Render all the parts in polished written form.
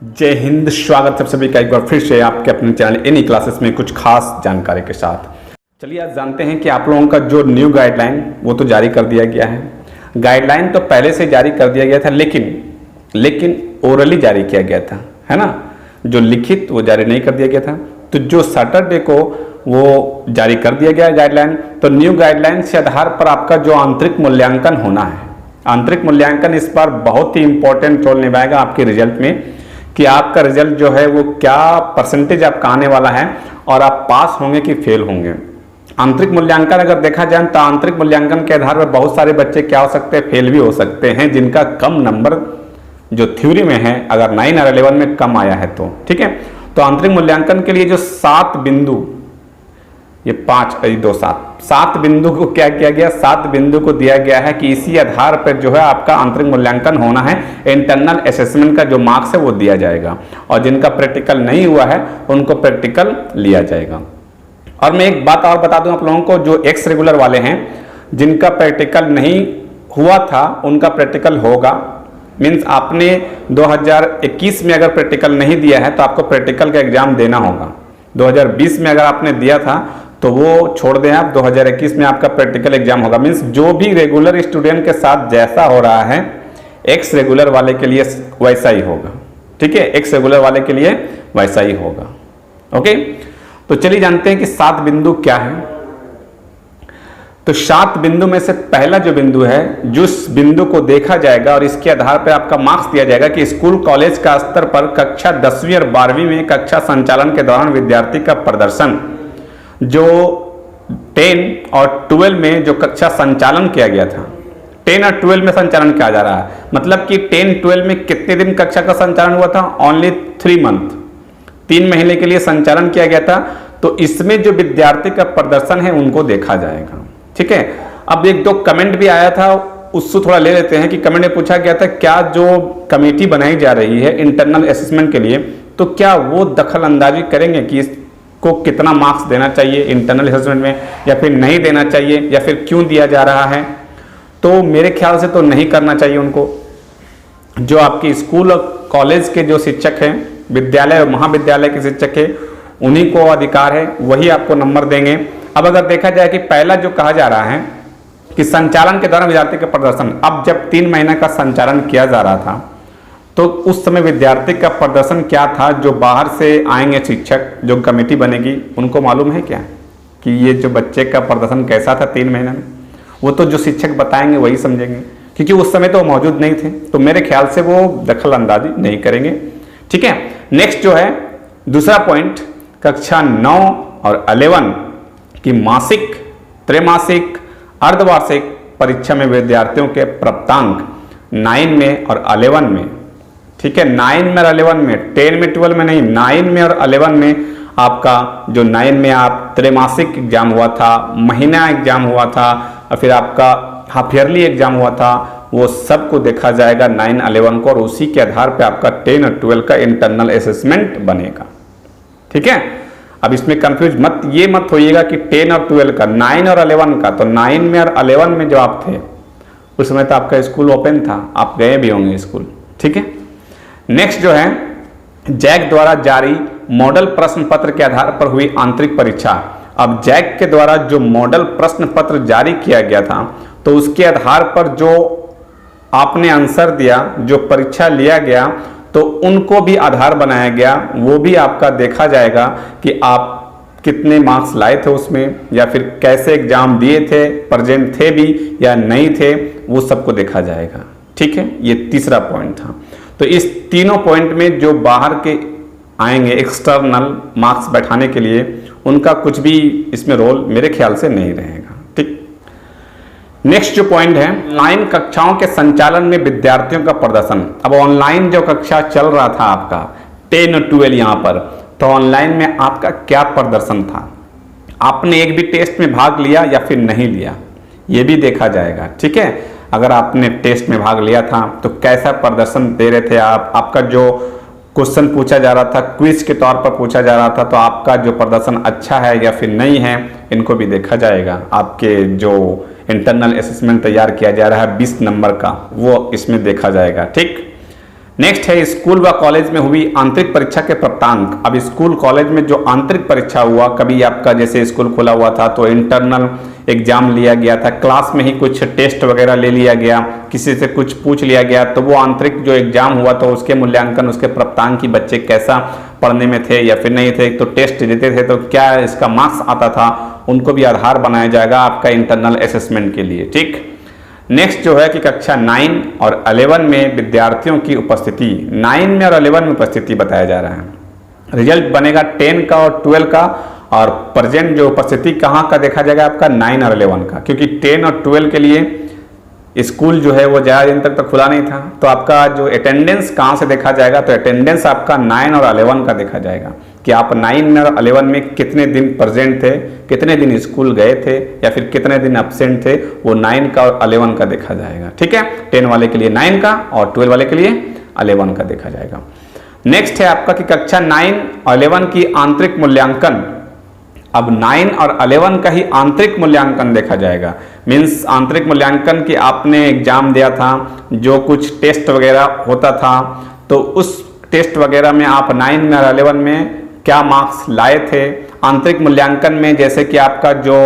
जय हिंद। स्वागत है सभी का एक बार फिर से आपके अपने चैनल एनी क्लासेस में कुछ खास जानकारी के साथ। चलिए आज जानते हैं कि आप लोगों का जो न्यू गाइडलाइन वो तो जारी कर दिया गया है। गाइडलाइन तो पहले से जारी कर दिया गया था, लेकिन ओरली जारी किया गया था, है ना। जो लिखित वो जारी नहीं कर दिया गया था। तो जो सैटरडे को वो जारी कर दिया गया गाइडलाइन, तो न्यू गाइडलाइन के आधार पर आपका जो आंतरिक मूल्यांकन होना है, आंतरिक मूल्यांकन इस बार बहुत ही इंपॉर्टेंट रोल निभाएगा आपके रिजल्ट में कि आपका रिजल्ट जो है वो क्या परसेंटेज आपका आने वाला है और आप पास होंगे कि फेल होंगे। आंतरिक मूल्यांकन अगर देखा जाए तो आंतरिक मूल्यांकन के आधार पर बहुत सारे बच्चे क्या हो सकते हैं, फेल भी हो सकते हैं, जिनका कम नंबर जो थ्योरी में है अगर 9 और 11 में कम आया है तो ठीक है। तो आंतरिक मूल्यांकन के लिए जो 7 बिंदु, ये 7 बिंदु को क्या किया गया, 7 बिंदु को दिया गया है कि इसी आधार पर जो है आपका आंतरिक मूल्यांकन होना है। इंटरनल असेसमेंट का जो मार्क्स है वो दिया जाएगा और जिनका प्रैक्टिकल नहीं हुआ है उनको प्रैक्टिकल लिया जाएगा। और मैं एक बात और बता दूं आप लोगों को, जो एक्स रेगुलर वाले हैं जिनका प्रैक्टिकल नहीं हुआ था उनका प्रैक्टिकल होगा। मीन्स आपने 2021 में अगर प्रैक्टिकल नहीं दिया है तो आपको प्रैक्टिकल का एग्जाम देना होगा। 2020 में अगर आपने दिया था तो वो छोड़ दें आप, 2021 में आपका प्रैक्टिकल एग्जाम होगा। मीन्स जो भी रेगुलर स्टूडेंट के साथ जैसा हो रहा है एक्स रेगुलर वाले के लिए वैसा ही होगा, ठीक है। एक्स रेगुलर वाले के लिए वैसा ही होगा। ओके, तो चलिए जानते हैं कि 7 बिंदु क्या है। तो 7 बिंदु में से पहला जो बिंदु है, जिस बिंदु को देखा जाएगा और इसके आधार पर आपका मार्क्स दिया जाएगा कि स्कूल कॉलेज का स्तर पर कक्षा 10वीं और 12वीं में कक्षा संचालन के दौरान विद्यार्थी का प्रदर्शन, जो 10 और 12 में जो कक्षा संचालन किया गया था, 10 और 12 में संचालन किया जा रहा है, मतलब कि 10-12 में कितने दिन कक्षा का संचालन हुआ था, ओनली 3 मंथ, 3 महीने के लिए संचालन किया गया था। तो इसमें जो विद्यार्थी का प्रदर्शन है उनको देखा जाएगा, ठीक है। अब 1-2 कमेंट भी आया था, उससे थोड़ा ले लेते हैं कि कमेंट में पूछा गया था क्या जो कमेटी बनाई जा रही है इंटरनल असेसमेंट के लिए, तो क्या वो दखल अंदाजी करेंगे कि को कितना मार्क्स देना चाहिए इंटरनल असेसमेंट में, या फिर नहीं देना चाहिए, या फिर क्यों दिया जा रहा है। तो मेरे ख्याल से तो नहीं करना चाहिए उनको। जो आपके स्कूल और कॉलेज के जो शिक्षक हैं, विद्यालय और महाविद्यालय के शिक्षक हैं, उन्हीं को अधिकार है, वही आपको नंबर देंगे। अब अगर देखा जाए कि पहला जो कहा जा रहा है कि संचालन के दौरान विद्यार्थी का प्रदर्शन, अब जब 3 महीने का संचालन किया जा रहा था तो उस समय विद्यार्थी का प्रदर्शन क्या था। जो बाहर से आएंगे शिक्षक, जो कमेटी बनेगी, उनको मालूम है क्या कि ये जो बच्चे का प्रदर्शन कैसा था 3 महीने में, वो तो जो शिक्षक बताएंगे वही समझेंगे, क्योंकि उस समय तो मौजूद नहीं थे। तो मेरे ख्याल से वो दखल अंदाजी नहीं करेंगे, ठीक है। नेक्स्ट जो है दूसरा पॉइंट, कक्षा 9 और 11 की मासिक, त्रैमासिक, अर्धवार्षिक परीक्षा में विद्यार्थियों के प्राप्तांक 9 में और 11 में, ठीक है, 9 में और 11 में, 10 में 12 में नहीं, 9 में और 11 में आपका जो 9 में आप त्रैमासिक एग्जाम हुआ था, महीना एग्जाम हुआ था और फिर आपका हाफ ईयरली एग्जाम हुआ था, वो सब को देखा जाएगा 9, 11 को, और उसी के आधार पे आपका 10 और 12 का इंटरनल असेसमेंट बनेगा, ठीक है। अब इसमें कंफ्यूज ये मत होइएगा कि 10 और 12 का, 9 और 11 का। तो 9 में और 11 में जो आप थे उस समय तो आपका स्कूल ओपन था, आप गए भी होंगे स्कूल, ठीक है। नेक्स्ट जो है जैक द्वारा जारी मॉडल प्रश्न पत्र के आधार पर हुई आंतरिक परीक्षा। अब जैक के द्वारा जो मॉडल प्रश्न पत्र जारी किया गया था तो उसके आधार पर जो आपने आंसर दिया, जो परीक्षा लिया गया, तो उनको भी आधार बनाया गया। वो भी आपका देखा जाएगा कि आप कितने मार्क्स लाए थे उसमें, या फिर कैसे एग्जाम दिए थे, प्रेजेंट थे भी या नहीं थे, वो सबको देखा जाएगा, ठीक है। ये तीसरा पॉइंट था। तो इस तीनों पॉइंट में जो बाहर के आएंगे एक्सटर्नल मार्क्स बैठाने के लिए, उनका कुछ भी इसमें रोल मेरे ख्याल से नहीं रहेगा, ठीक। नेक्स्ट जो पॉइंट है, ऑनलाइन कक्षाओं के संचालन में विद्यार्थियों का प्रदर्शन। अब ऑनलाइन जो कक्षा चल रहा था आपका 10 और 12 यहाँ पर, तो ऑनलाइन में आपका क्या प्रदर्शन था, आपने एक भी टेस्ट में भाग लिया या फिर नहीं लिया, ये भी देखा जाएगा, ठीक है। अगर आपने टेस्ट में भाग लिया था तो कैसा प्रदर्शन दे रहे थे आप, आपका जो क्वेश्चन पूछा जा रहा था क्विज के तौर पर पूछा जा रहा था, तो आपका जो प्रदर्शन अच्छा है या फिर नहीं है, इनको भी देखा जाएगा। आपके जो इंटरनल असेसमेंट तैयार किया जा रहा है 20 नंबर का, वो इसमें देखा जाएगा, ठीक। नेक्स्ट है स्कूल व कॉलेज में हुई आंतरिक परीक्षा के प्राप्तांक। अब स्कूल कॉलेज में जो आंतरिक परीक्षा हुआ, कभी आपका जैसे स्कूल खुला हुआ था तो इंटरनल एग्जाम लिया गया था, क्लास में ही कुछ टेस्ट वगैरह ले लिया गया, किसी से कुछ पूछ लिया गया, तो वो आंतरिक जो एग्जाम हुआ तो उसके मूल्यांकन, उसके प्राप्तांक की बच्चे कैसा पढ़ने में थे या फिर नहीं थे, तो टेस्ट देते थे तो क्या इसका मार्क्स आता था, उनको भी आधार बनाया जाएगा आपका इंटरनल असेसमेंट के लिए। ठीक, नेक्स्ट जो है कि कक्षा 9 और 11 में विद्यार्थियों की उपस्थिति, 9 में और 11 में उपस्थिति बताया जा रहा है। रिजल्ट बनेगा 10 का और 12 का, और प्रेजेंट जो उपस्थिति कहाँ का देखा जाएगा आपका 9 और 11 का, क्योंकि 10 और 12 के लिए स्कूल जो है वो ज़्यादा दिन तक तो खुला नहीं था, तो आपका जो अटेंडेंस कहाँ से देखा जाएगा, तो अटेंडेंस आपका 9 और 11 का देखा जाएगा कि आप 9 में और 11 में कितने दिन प्रेजेंट थे, कितने दिन स्कूल गए थे या फिर कितने दिन एब्सेंट थे, वो 9 का और 11 का देखा जाएगा। ठीक है, 10 वाले के लिए 9 का और 12 वाले के लिए 11 का देखा जाएगा। नेक्स्ट है आपका कि कक्षा 9 और 11 की आंतरिक मूल्यांकन। अब 9 और 11 का ही आंतरिक मूल्यांकन देखा जाएगा, मीन्स आंतरिक मूल्यांकन कि आपने एग्जाम दिया था, जो कुछ टेस्ट वगैरह होता था, तो उस टेस्ट वगैरह में आप 9 में और 11 में क्या मार्क्स लाए थे। आंतरिक मूल्यांकन में जैसे कि आपका जो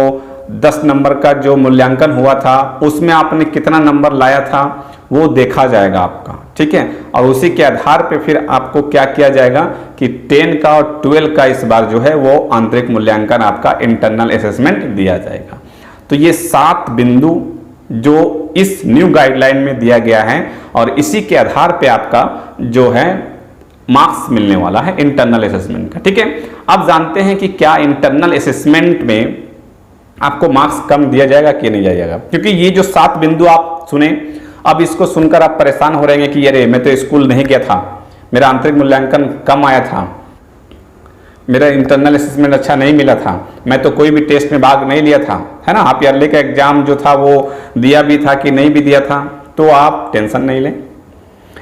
10 नंबर का जो मूल्यांकन हुआ था उसमें आपने कितना नंबर लाया था वो देखा जाएगा आपका। ठीक है, और उसी के आधार पे फिर आपको क्या किया जाएगा कि 10 का और 12 का इस बार जो है वो आंतरिक मूल्यांकन आपका इंटरनल असेसमेंट दिया जाएगा। तो ये 7 बिंदु जो इस न्यू गाइडलाइन में दिया गया है और इसी के आधार पे आपका जो है मार्क्स मिलने वाला है इंटरनल असेसमेंट का। ठीक है, अब जानते हैं कि क्या इंटरनल असेसमेंट में आपको मार्क्स कम दिया जाएगा कि नहीं दिया जाएगा, क्योंकि ये जो 7 बिंदु आप सुने, अब इसको सुनकर आप परेशान हो रहे हैं कि अरे मैं तो स्कूल नहीं गया था, मेरा आंतरिक मूल्यांकन कम आया था, मेरा इंटरनल असेसमेंट अच्छा नहीं मिला था, मैं तो कोई भी टेस्ट में भाग नहीं लिया था, है ना, हाफ ईयरली का एग्जाम जो था वो दिया भी था कि नहीं भी दिया था, तो आप टेंशन नहीं लें,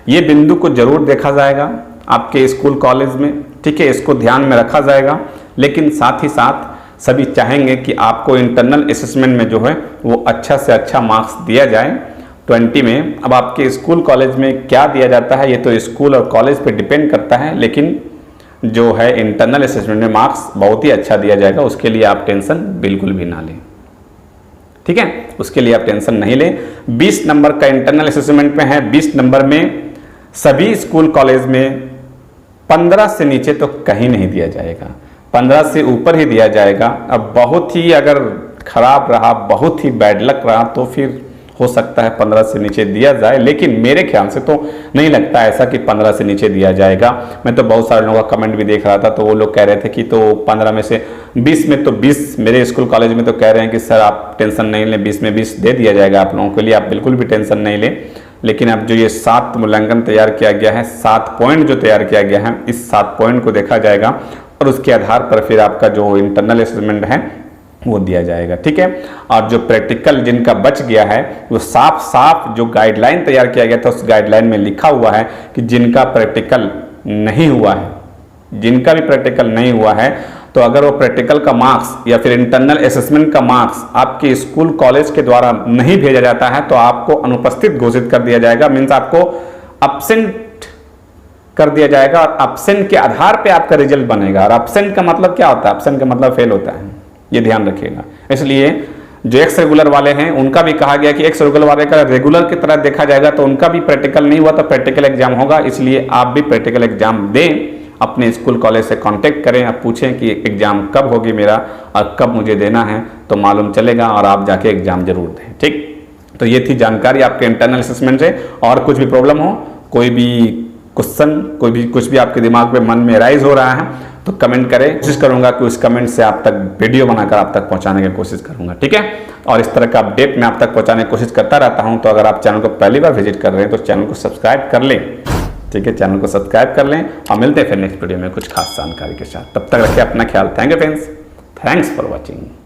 ये बिंदु को जरूर देखा जाएगा आपके स्कूल कॉलेज में। ठीक है, इसको ध्यान में रखा जाएगा, लेकिन साथ ही साथ सभी चाहेंगे कि आपको इंटरनल असेसमेंट में जो है वो अच्छा से अच्छा मार्क्स दिया जाए 20 में। अब आपके स्कूल कॉलेज में क्या दिया जाता है ये तो स्कूल और कॉलेज पे डिपेंड करता है, लेकिन जो है इंटरनल असेसमेंट में मार्क्स बहुत ही अच्छा दिया जाएगा, उसके लिए आप टेंशन बिल्कुल भी ना लें। ठीक है, उसके लिए आप टेंशन नहीं लें। 20 नंबर का इंटरनल असेसमेंट में है, 20 नंबर में सभी स्कूल कॉलेज में 15 से नीचे तो कहीं नहीं दिया जाएगा, 15 से ऊपर ही दिया जाएगा। अब बहुत ही अगर खराब रहा, बहुत ही बैड लक रहा तो फिर हो सकता है 15 से नीचे दिया जाए, लेकिन मेरे ख्याल से तो नहीं लगता ऐसा कि 15 से नीचे दिया जाएगा। मैं तो बहुत सारे लोगों का कमेंट भी देख रहा था, तो वो लोग कह रहे थे कि तो 15 में से 20 में तो 20, मेरे स्कूल कॉलेज में तो कह रहे हैं कि सर आप टेंशन नहीं लें, 20 में 20 दे दिया जाएगा आप लोगों के लिए, आप बिल्कुल भी टेंशन नहीं लें। लेकिन अब जो ये 7 मूल्यांकन तैयार किया गया है, 7 पॉइंट जो तैयार किया गया है, इस 7 पॉइंट को देखा जाएगा और उसके आधार पर फिर आपका जो इंटरनल असेसमेंट है वो दिया जाएगा। ठीक है, और जो प्रैक्टिकल जिनका बच गया है वो साफ साफ जो गाइडलाइन तैयार किया गया था उस गाइडलाइन में लिखा हुआ है कि जिनका प्रैक्टिकल नहीं हुआ है, जिनका भी प्रैक्टिकल नहीं हुआ है, तो अगर वो प्रैक्टिकल का मार्क्स या फिर इंटरनल असेसमेंट का मार्क्स आपके स्कूल कॉलेज के द्वारा नहीं भेजा जाता है तो आपको अनुपस्थित घोषित कर दिया जाएगा, मीन्स आपको अब्सेंट कर दिया जाएगा और अब्सेंट के आधार पे आपका रिजल्ट बनेगा। और अब्सेंट का मतलब क्या होता है? अब्सेंट का मतलब फेल होता है, ये ध्यान रखिएगा। इसलिए जो एक्स रेगुलर वाले हैं उनका भी कहा गया कि एक्स रेगुलर वाले का रेगुलर की तरह देखा जाएगा, तो उनका भी प्रैक्टिकल नहीं हुआ तो प्रैक्टिकल एग्जाम होगा, इसलिए आप भी प्रैक्टिकल एग्जाम दें। अपने स्कूल कॉलेज से कांटेक्ट करें, आप पूछें कि एग्जाम कब होगी मेरा और कब मुझे देना है, तो मालूम चलेगा और आप जाके एग्जाम जरूर दें। ठीक, तो ये थी जानकारी आपके इंटरनल असेसमेंट से। और कुछ भी प्रॉब्लम हो, कोई भी क्वेश्चन, कोई भी कुछ भी आपके दिमाग में मन में राइज हो रहा है तो कमेंट करें, कोशिश करूंगा कि उस कमेंट से आप तक वीडियो बनाकर आप तक पहुंचाने की कोशिश करूंगा। ठीक है, और इस तरह का अपडेट मैं आप तक पहुंचाने की कोशिश करता रहता हूं, तो अगर आप चैनल को पहली बार विजिट कर रहे हैं तो चैनल को सब्सक्राइब कर लें। ठीक है, चैनल को सब्सक्राइब कर लें और मिलते हैं फिर नेक्स्ट वीडियो में कुछ खास जानकारी के साथ। तब तक रखिए अपना ख्याल। Thank you friends, thanks for watching.